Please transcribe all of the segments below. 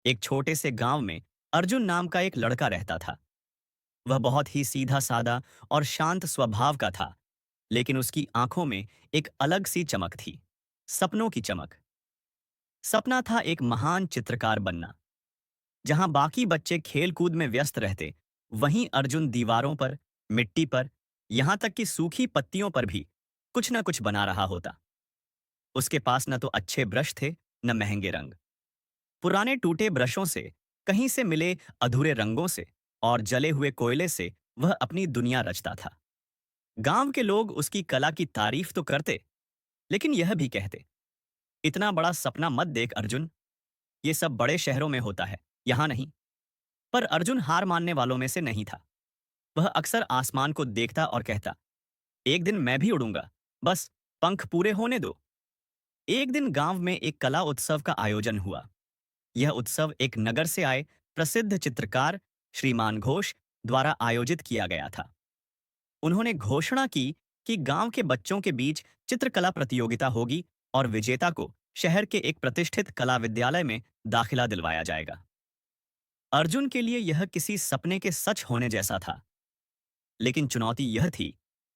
एक छोटे से गांव में अर्जुन नाम का एक लड़का रहता था। वह बहुत ही सीधा सादा और शांत स्वभाव का था, लेकिन उसकी आंखों में एक अलग सी चमक थी। सपनों की चमक। सपना था एक महान चित्रकार बनना। जहां बाकी बच्चे खेल कूद में व्यस्त रहते, वहीं अर्जुन दीवारों पर, मिट्टी पर, यहां तक कि सूखी पत्तियों पर भी कुछ न कुछ बना रहा होता। उसके पास न तो अच्छे ब्रश थे, न महंगे रंग। पुराने टूटे ब्रशों से, कहीं से मिले अधूरे रंगों से और जले हुए कोयले से वह अपनी दुनिया रचता था। गांव के लोग उसकी कला की तारीफ तो करते, लेकिन यह भी कहते, इतना बड़ा सपना मत देख अर्जुन, ये सब बड़े शहरों में होता है, यहां नहीं। पर अर्जुन हार मानने वालों में से नहीं था। वह अक्सर आसमान को देखता और कहता, एक दिन मैं भी उड़ूंगा, बस पंख पूरे होने दो। एक दिन गांव में एक कला उत्सव का आयोजन हुआ। यह उत्सव एक नगर से आए प्रसिद्ध चित्रकार श्रीमान घोष द्वारा आयोजित किया गया था। उन्होंने घोषणा की कि गांव के बच्चों के बीच चित्रकला प्रतियोगिता होगी और विजेता को शहर के एक प्रतिष्ठित कला विद्यालय में दाखिला दिलवाया जाएगा। अर्जुन के लिए यह किसी सपने के सच होने जैसा था, लेकिन चुनौती यह थी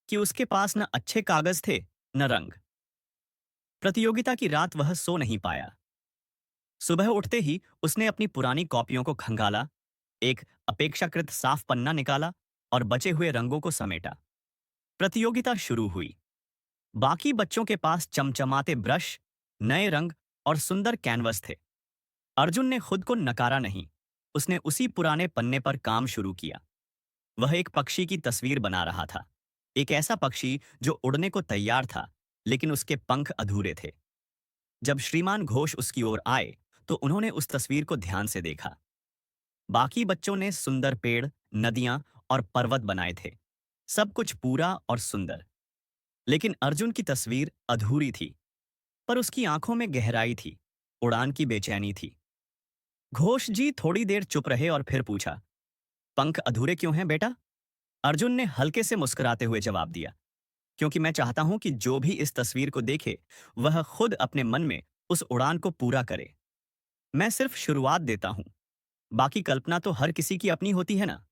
कि उसके पास न अच्छे कागज थे, न रंग। प्रतियोगिता की रात वह सो नहीं पाया। सुबह उठते ही उसने अपनी पुरानी कॉपियों को खंगाला, एक अपेक्षाकृत साफ पन्ना निकाला और बचे हुए रंगों को समेटा। प्रतियोगिता शुरू हुई। बाकी बच्चों के पास चमचमाते ब्रश, नए रंग और सुंदर कैनवस थे। अर्जुन ने खुद को नकारा नहीं। उसने उसी पुराने पन्ने पर काम शुरू किया। वह एक पक्षी की तस्वीर बना रहा था। एक ऐसा पक्षी जो उड़ने को तैयार था, लेकिन उसके पंख अधूरे थे। जब श्रीमान घोष उसकी ओर आए, तो उन्होंने उस तस्वीर को ध्यान से देखा। बाकी बच्चों ने सुंदर पेड़, नदियां और पर्वत बनाए थे। सब कुछ पूरा और सुंदर। लेकिन अर्जुन की तस्वीर अधूरी थी। पर उसकी आंखों में गहराई थी, उड़ान की बेचैनी थी। घोष जी थोड़ी देर चुप रहे और फिर पूछा, पंख अधूरे क्यों हैं बेटा? अर्जुन ने हल्के से मुस्कुराते हुए जवाब दिया, क्योंकि मैं चाहता हूं कि जो भी इस तस्वीर को देखे, वह खुद अपने मन में उस उड़ान को पूरा करे। मैं सिर्फ शुरुआत देता हूं, बाकी कल्पना तो हर किसी की अपनी होती है ना।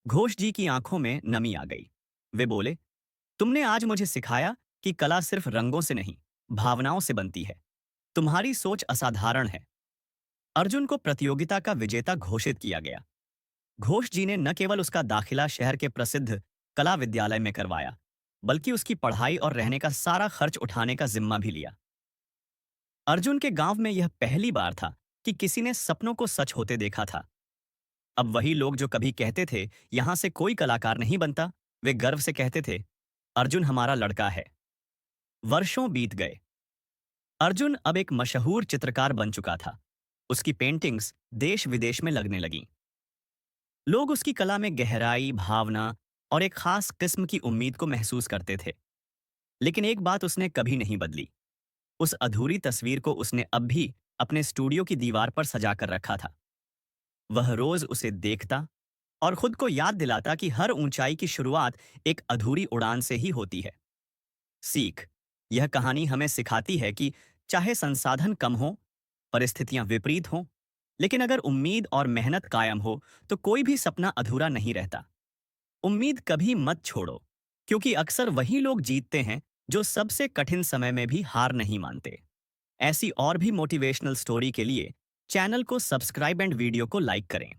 घोष जी की आंखों में नमी आ गई। वे बोले, तुमने आज मुझे सिखाया कि कला सिर्फ रंगों से नहीं, भावनाओं से बनती है। तुम्हारी सोच असाधारण है। अर्जुन को प्रतियोगिता का विजेता घोषित किया गया। घोष जी ने न केवल उसका दाखिला शहर के प्रसिद्ध कला विद्यालय में करवाया, बल्कि उसकी पढ़ाई और रहने का सारा खर्च उठाने का जिम्मा भी लिया। अर्जुन के गांव में यह पहली बार था कि किसी ने सपनों को सच होते देखा था। अब वही लोग जो कभी कहते थे यहां से कोई कलाकार नहीं बनता, वे गर्व से कहते थे, अर्जुन हमारा लड़का है। वर्षों बीत गए। अर्जुन अब एक मशहूर चित्रकार बन चुका था। उसकी पेंटिंग्स देश विदेश में लगने लगीं। लोग उसकी कला में गहराई, भावना और एक खास किस्म की उम्मीद को महसूस करते थे। लेकिन एक बात उसने कभी नहीं बदली। उस अधूरी तस्वीर को उसने अब भी अपने स्टूडियो की दीवार पर सजा कर रखा था। वह रोज उसे देखता और खुद को याद दिलाता कि हर ऊंचाई की शुरुआत एक अधूरी उड़ान से ही होती है। सीख। यह कहानी हमें सिखाती है कि चाहे संसाधन कम हो, परिस्थितियां विपरीत हों, लेकिन अगर उम्मीद और मेहनत कायम हो, तो कोई भी सपना अधूरा नहीं रहता। उम्मीद कभी मत छोड़ो, क्योंकि अक्सर वही लोग जीतते हैं जो सबसे कठिन समय में भी हार नहीं मानते। ऐसी और भी मोटिवेशनल स्टोरी के लिए चैनल को सब्सक्राइब एंड वीडियो को लाइक करें।